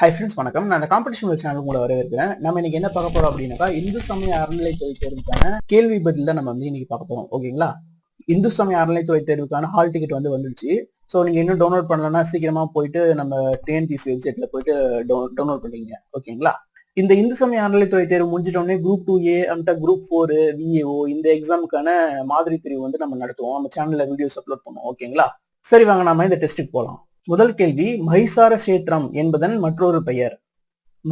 Hi friends, வணக்கம். நான் அந்த காம்படிஷன் சேனல் உங்களை வரவேற்கிறேன். நம்ம இன்னைக்கு என்ன பார்க்க போறோம் அப்படின்னாக்கா, இந்து சமய அறநிலைத்துறை தேர்வுக்கான கேள்வி பதில் தான் நம்ம வந்து இன்னைக்கு பார்க்க போறோம். ஓகேங்களா? இந்து சமய அறநிலைத்துறை தேர்வுக்கான ஹால் டிக்கெட் வந்துருச்சு. ஸோ நீங்க இன்னும் டவுன்லோட் பண்ணலன்னா சீக்கிரமா போயிட்டு நம்ம டிஎன்பிஎஸ்சி வெப்சைட்ல போயிட்டு டவுன்லோட் பண்ணிக்கங்க. ஓகேங்களா? இந்த இந்து சமய அறநிலைத்துறை தேர்வு முடிஞ்சிட்டோடனே குரூப் 2A குரூப் 4 விஏஓ இந்த எக்ஸாமுக்கான மாதிரி தெரிவு வந்து நம்ம நடத்துவோம். நம்ம சேனல்ல வீடியோஸ் அப்லோட் பண்ணுவோம். ஓகேங்களா? சரி, வாங்க நாம இந்த டெஸ்ட்டுக்கு போலாம். முதல் கேள்வி, மஹிசார கஷேத்திரம் என்பதன் மற்றொரு பெயர்.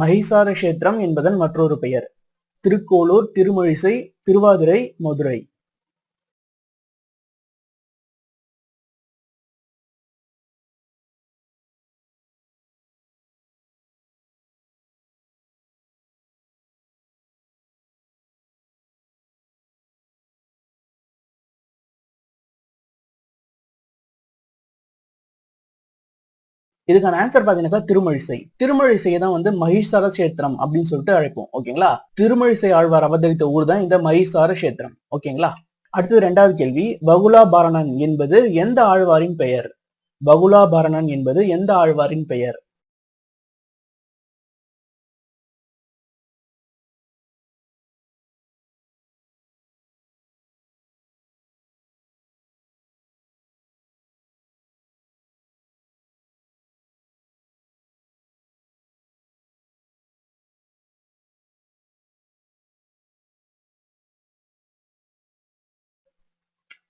மஹிசார கஷேத்திரம் என்பதன் மற்றொரு பெயர். திருக்கோளூர், திருமழிசை, திருவாதிரை, மதுரை. இதுக்கான ஆன்சர் பாத்தீங்கன்னா திருமழிசை. திருமழிசையை தான் வந்து மஹிசார கஷேத்திரம் அப்படின்னு சொல்லிட்டு அழைப்போம். ஓகேங்களா? திருமழிசை ஆழ்வார் அவதரித்த ஊர் தான் இந்த மஹிசார கஷேத்திரம். ஓகேங்களா? அடுத்தது இரண்டாவது கேள்வி, பகுலாபரணன் என்பது எந்த ஆழ்வாரின் பெயர்? பகுலாபரணன் என்பது எந்த ஆழ்வாரின் பெயர்?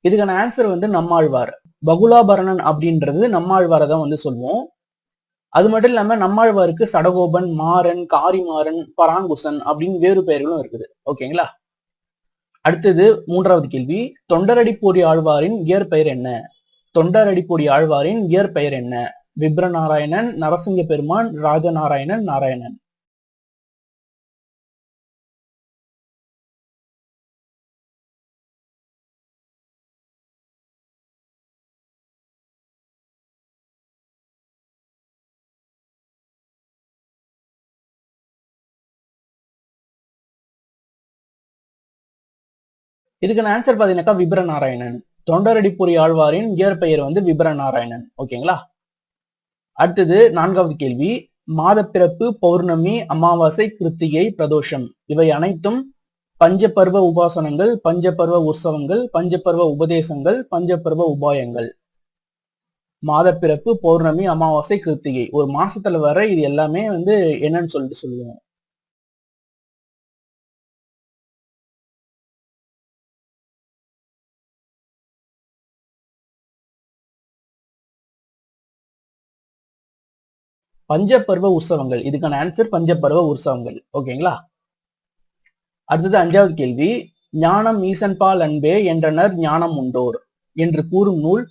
இதுக்கான ஆன்சர் வந்து நம்மாழ்வார். பகுலாபரணன் அப்படின்றது நம்மாழ்வாரை தான் வந்து சொல்லுவோம். அது மட்டும் இல்லாம நம்மாழ்வாருக்கு சடகோபன், மாறன், காரிமாறன், பராங்குசன் அப்படின்னு வேறு பெயர்களும் இருக்குது. ஓகேங்களா? அடுத்தது மூன்றாவது கேள்வி, தொண்டரடிப்பொடி ஆழ்வாரின் இயற்பெயர் என்ன? தொண்டரடிப்பொடி ஆழ்வாரின் இயற்பெயர் என்ன? விப்ரநாராயணன், நரசிங்க பெருமான், ராஜநாராயணன், நாராயணன். இதுக்கான ஆன்சர் பாத்தீங்கன்னாக்கா விப்ரநாராயணன். தொண்டரடிப்பொடி ஆழ்வாரின் இயற்பெயர் வந்து விப்ரநாராயணன். ஓகேங்களா? அடுத்தது நான்காவது கேள்வி, மாதப்பிறப்பு, பௌர்ணமி, அமாவாசை, கிருத்திகை, பிரதோஷம் இவை அனைத்தும் பஞ்சபர்வ உபாசனங்கள், பஞ்சபர்வ உற்சவங்கள், பஞ்சபர்வ உபதேசங்கள், பஞ்சபர்வ உபாயங்கள். மாதப்பிறப்பு, பௌர்ணமி, அமாவாசை, கிருத்திகை ஒரு மாசத்துல வர இது எல்லாமே வந்து என்னன்னு சொல்லிட்டு சொல்லுவோம். பஞ்சபர்வ உற்சவங்கள். இதுக்கான ஆன்சர் பஞ்சபர்வ உற்சவங்கள். ஓகேங்களா? அடுத்தது அஞ்சாவது கேள்வி, ஞானம் ஈசன்பால் அன்பே என்றனர் ஞானம் உண்டோர் என்று கூறும் நூல்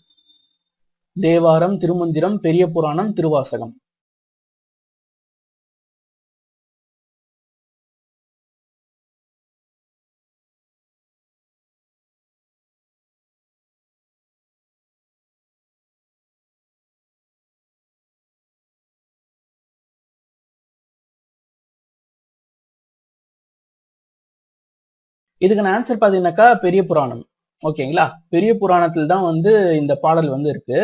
தேவாரம், திருமந்திரம், பெரிய புராணம், திருவாசகம். இதுக்கான ஆன்சர் பாத்தீங்கன்னாக்கா பெரிய புராணம். ஓகேங்களா? பெரிய புராணத்தில் தான் வந்து இந்த பாடல் வந்து இருக்கு.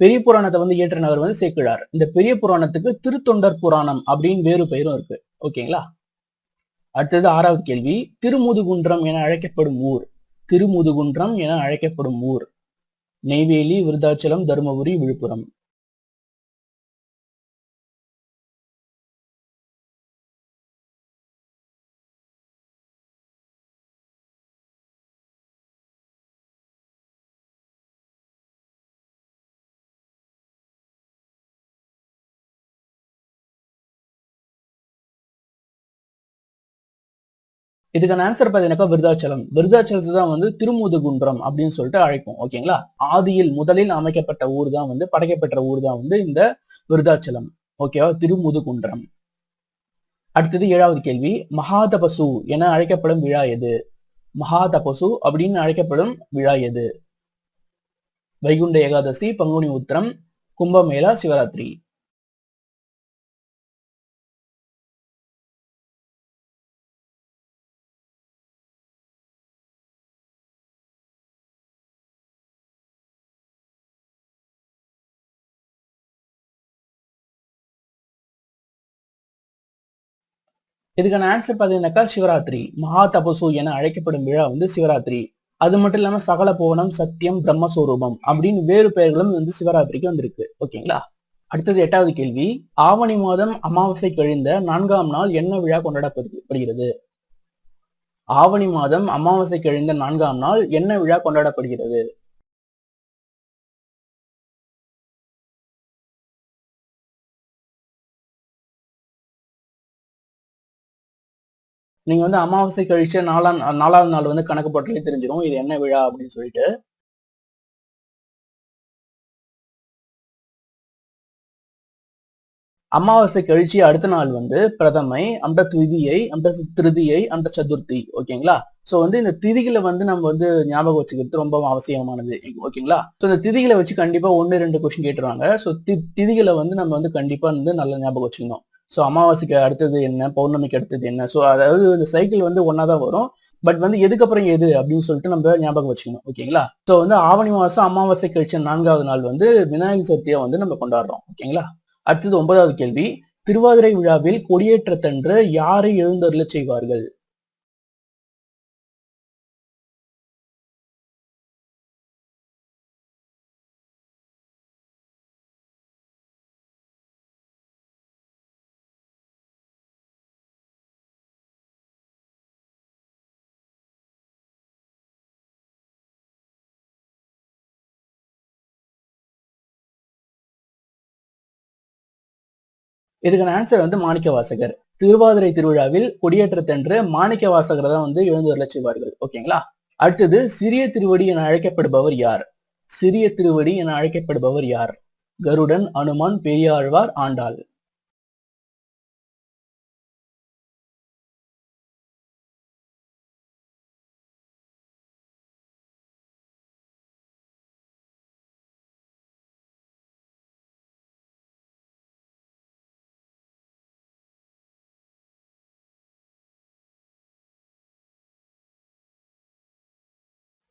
பெரிய புராணத்தை வந்து இயற்றினவர் வந்து சேக்கிழார். இந்த பெரிய புராணத்துக்கு திருத்தொண்டர் புராணம் அப்படின்னு வேறு பெயரும் இருக்கு. ஓகேங்களா? அடுத்தது ஆறாவது கேள்வி, திருமுதுகுன்றம் என அழைக்கப்படும் ஊர். திருமுதுகுன்றம் என அழைக்கப்படும் ஊர். நெய்வேலி, விருதாச்சலம், தருமபுரி, விழுப்புரம். இதுக்கான ஆன்சர் பாத்தீங்கன்னாக்கா விருதாச்சலம். விருதாச்சலத்தை தான் வந்து திருமுதுகுன்றம் அப்படின்னு சொல்லிட்டு அழைப்போம். ஓகேங்களா? ஆதியில் முதலில் அமைக்கப்பட்ட ஊர் தான் வந்து படைக்கப்பட்ட ஊர் தான் வந்து இந்த விருதாச்சலம். ஓகேவா? திருமுதுகுன்றம். அடுத்தது ஏழாவது கேள்வி, மகாதபசு என அழைக்கப்படும் விழா எது? மகாதபசு அப்படின்னு அழைக்கப்படும் விழா எது? வைகுண்ட ஏகாதசி, பங்குனி உத்திரம், கும்பமேளா, சிவராத்திரி. இதுக்கான ஆன்சர் பாத்தீங்கன்னாக்கா சிவராத்திரி. மகா தபசு என அழைக்கப்படும் விழா வந்து சிவராத்திரி. அது மட்டும் இல்லாம சகல புவனம், சத்தியம், பிரம்மஸ்வரூபம் அப்படின்னு வேறு பெயர்களும் வந்து சிவராத்திரிக்கு வந்திருக்கு. ஓகேங்களா? அடுத்தது 8வது கேள்வி. ஆவணி மாதம் அமாவாசை கழிந்த 4ஆம் நாள் என்ன விழா கொண்டாடப்படுகிறது? ஆவணி மாதம் அமாவாசை கழிந்த 4ஆம் நாள் என்ன விழா கொண்டாடப்படுகிறது? நீங்க வந்து அமாவாசை கழிச்ச 4வது நாள் வந்து கணக்கு போட்டாலே தெரிஞ்சிடும் இது என்ன விழா அப்படின்னு சொல்லிட்டு. அமாவாசை கழிச்சு அடுத்த நாள் வந்து பிரதமை, அம்ட த்விதியை, அம்ட திருதியை, அம்ட சதுர்த்தி. ஓகேங்களா? சோ வந்து இந்த திதிகளை வந்து நம்ம வந்து ஞாபகம் வச்சுக்கிறது ரொம்ப அவசியமானது. ஓகேங்களா? சோ இந்த திதிகளை வச்சு கண்டிப்பா 1, 2 கொஸ்டின் கேட்டுருவாங்க. சோ திதிகளை வந்து நம்ம வந்து கண்டிப்பா வந்து நல்லா ஞாபகம் வச்சுக்கணும். சோ அமாவாசைக்கு அடுத்தது என்ன, பௌர்ணமிக்கு அடுத்தது என்ன, சோ அதாவது இந்த சைக்கிள் வந்து ஒன்னா தான் வரும். பட் வந்து எதுக்கப்புறம் எது அப்படின்னு சொல்லிட்டு நம்ம ஞாபகம் வச்சுக்கணும். ஓகேங்களா? சோ வந்து ஆவணி மாசம் அமாவாசை கழிச்ச 4வது நாள் வந்து விநாயகர் சதுர்த்தியை வந்து நம்ம கொண்டாடுறோம். ஓகேங்களா? அடுத்தது 9வது கேள்வி. திருவாதிரை விழாவில் கொடியேற்றத்தன்று யாரை எழுந்தருளச் செய்வார்கள்? இதுக்கான ஆன்சர் வந்து மாணிக்க வாசகர். திருவாதிரை திருவிழாவில் கொடியேற்றத்தன்று மாணிக்க வாசகர் தான் வந்து எழுந்தருளச் செய்வார்கள். ஓகேங்களா? அடுத்தது சிறிய திருவடி என அழைக்கப்படுபவர் யார்? சிறிய திருவடி என அழைக்கப்படுபவர் யார்? கருடன், அனுமான், பெரியாழ்வார், ஆண்டாள்.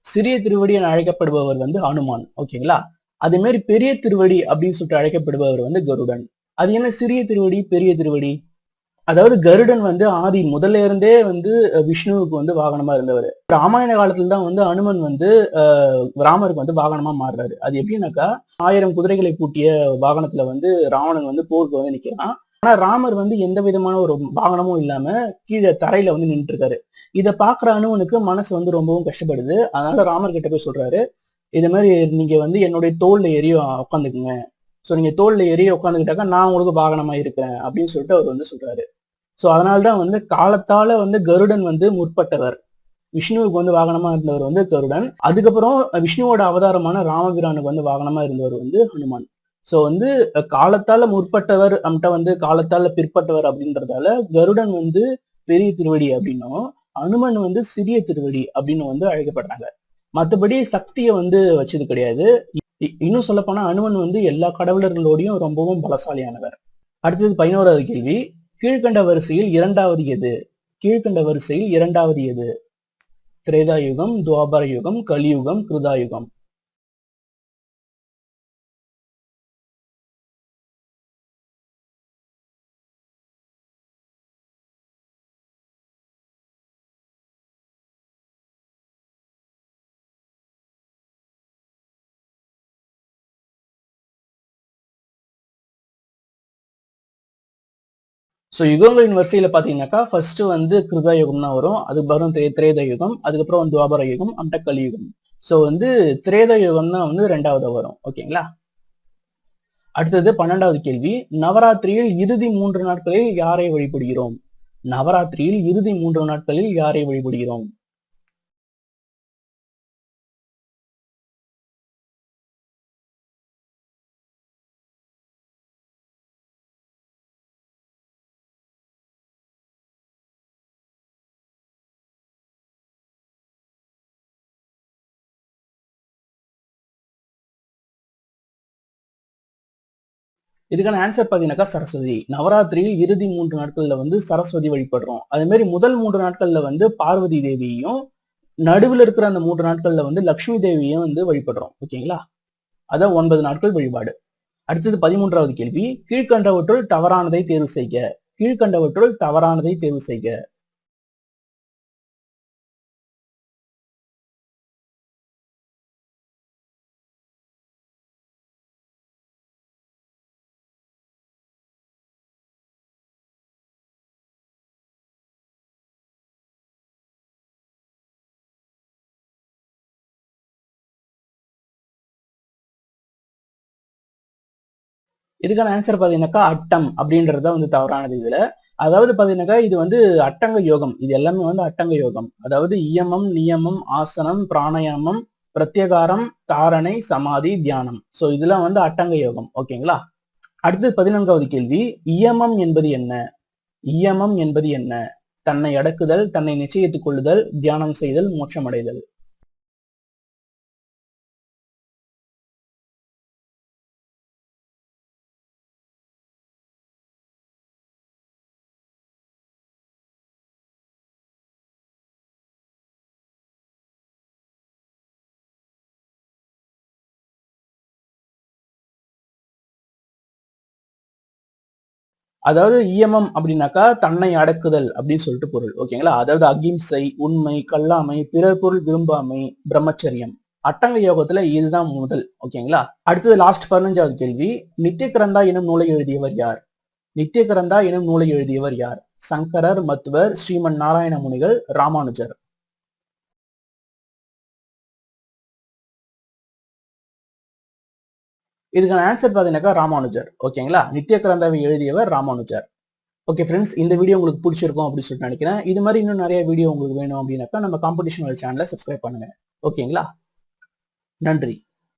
சிறிய திருவடி என அழைக்கப்படுபவர் வந்து அனுமான். ஓகேங்களா? அதே மாதிரி பெரிய திருவடி அப்படின்னு சொல்லிட்டு அழைக்கப்படுபவர் வந்து கருடன். அது என்ன சிறிய திருவடி, பெரிய திருவடி? அதாவது கருடன் வந்து ஆதி முதல்ல இருந்தே வந்து விஷ்ணுவுக்கு வந்து வாகனமா இருந்தவர். ராமாயண காலத்துல தான் வந்து அனுமன் வந்து ராமருக்கு வந்து வாகனமா மாறுறாரு. அது எப்படின்னாக்கா 1000 குதிரைகளை பூட்டிய வாகனத்துல வந்து ராவணன் வந்து போருக்கு வந்து நிக்கிறான். ஆனா ராமர் வந்து எந்த விதமான ஒரு வாகனமும் இல்லாம கீழே தரையில வந்து நின்று இருக்காரு. இதை பாக்குற அனுமனுக்கு மனசு வந்து ரொம்பவும் கஷ்டப்படுது. அதனால ராமர் கிட்ட போய் சொல்றாரு, இது மாதிரி நீங்க வந்து என்னுடைய தோல்ல ஏறி உட்காந்துக்குங்க. சோ நீங்க தோல்ல ஏறி உட்காந்துக்கிட்டாக்கா நான் உங்களுக்கு வாகனமா இருக்கிறேன் அப்படின்னு சொல்லிட்டு அவர் வந்து சொல்றாரு. சோ அதனால்தான் வந்து காலத்தால வந்து கருடன் வந்து முற்பட்டவர். விஷ்ணுவுக்கு வந்து வாகனமா இருந்தவர் வந்து கருடன். அதுக்கப்புறம் விஷ்ணுவோட அவதாரமான ராமபிரானுக்கு வந்து வாகனமா இருந்தவர் வந்து ஹனுமான். சோ வந்து காலத்தால முற்பட்டவர் நம்மகிட்ட வந்து காலத்தால பிற்பட்டவர் அப்படின்றதால கருடன் வந்து பெரிய திருவடி அப்படின்னும், அனுமன் வந்து சிறிய திருவடி அப்படின்னு வந்து அழைக்கப்படுறாங்க. மத்தபடி சக்தியை வந்து வச்சது கிடையாது. இன்னும் சொல்ல போனா அனுமன் வந்து எல்லா கடவுளர்களோடையும் ரொம்பவும் பலசாலியானவர். அடுத்தது 11வது கேள்வி. கீழ்கண்ட வரிசையில் இரண்டாவது எது? கீழ்கண்ட வரிசையில் இரண்டாவது எது? திரேதா யுகம், துவாபர யுகம், கலியுகம், கிருதாயுகம். சோ யுகங்களின் வரிசையில பாத்தீங்கன்னாக்கா ஃபர்ஸ்ட் வந்து கிருதா யுகம் தான் வரும். அதுக்கப்புறம் திரேத யுகம், அதுக்கப்புறம் துவாபர யுகம், அப்புறம் கலியுகம். சோ வந்து திரேத யுகம் தான் வந்து 2வது வரும். ஓகேங்களா? அடுத்தது 12வது கேள்வி. நவராத்திரியில் இறுதி 3 நாட்களில் யாரை வழிபடுகிறோம்? நவராத்திரியில் இறுதி 3 நாட்களில் யாரை வழிபடுகிறோம்? இதுக்கான ஆன்சர் பாத்தீங்கன்னாக்கா சரஸ்வதி. நவராத்திரியில் இறுதி 3 நாட்கள்ல வந்து சரஸ்வதி வழிபடுறோம். அதே மாதிரி முதல் 3 நாட்கள்ல வந்து பார்வதி தேவியையும், நடுவுல இருக்கிற அந்த 3 நாட்கள்ல வந்து லட்சுமி தேவியையும் வந்து வழிபடுறோம். ஓகேங்களா? அதான் 9 நாட்கள் வழிபாடு. அடுத்தது 13வது கேள்வி. கீழ்கண்டவற்றுள் தவறானதை தேர்வு செய்க. கீழ்கண்டவற்றுள் தவறானதை தேர்வு செய்க. இதுக்கான ஆன்சர் பாத்தீங்கன்னாக்கா அட்டம் அப்படின்றத வந்து தவறானது இதுல. அதாவது பாத்தீங்கன்னாக்கா இது வந்து அட்டங்க யோகம். இது எல்லாமே வந்து அட்டங்க யோகம். அதாவது இயமம், நியமம், ஆசனம், பிராணாயாமம், பிரத்யேகாரம், தாரணை, சமாதி, தியானம். சோ இதெல்லாம் வந்து அட்டங்க யோகம். ஓகேங்களா? அடுத்து 14வது கேள்வி. இயமம் என்பது என்ன? இயமம் என்பது என்ன? தன்னை அடக்குதல், தன்னை நிச்சயித்துக் கொள்ளுதல், தியானம் செய்தல், மோட்சமடைதல். அதாவது இயமம் அப்படின்னாக்கா தன்னை அடக்குதல் அப்படின்னு சொல்லிட்டு பொருள். ஓகேங்களா? அதாவது அகிம்சை, உண்மை, கல்லாமை, பிறர் பொருள் விரும்பாமை, பிரம்மச்சரியம். அட்டங்க யோகத்துல இதுதான் முதல். ஓகேங்களா? அடுத்தது லாஸ்ட் 15வது கேள்வி. நித்திய கிரந்தா எனும் நூலை எழுதியவர் யார்? நித்திய கிரந்தா எனும் நூலை எழுதியவர் யார்? சங்கரர், மத்வர், ஸ்ரீமன் நாராயண முனிகள், ராமானுஜர். இதுக்கான ஆன்சர் பாத்தீங்கன்னாக்கா ராமானுஜர். ஓகேங்களா? நித்திய கிரந்தாவை எழுதியவர் ராமானுஜர். ஓகே ஃப்ரெண்ட்ஸ், இந்த வீடியோ உங்களுக்கு பிடிச்சிருக்கும் அப்படின்னு சொல்லிட்டு நினைக்கிறேன். இது மாதிரி இன்னும் நிறைய வீடியோ உங்களுக்கு வேணும் அப்படின்னாக்கா நம்ம காம்படிஷன் சேனலை சப்ஸ்கிரைப் பண்ணுங்க. ஓகேங்களா? நன்றி.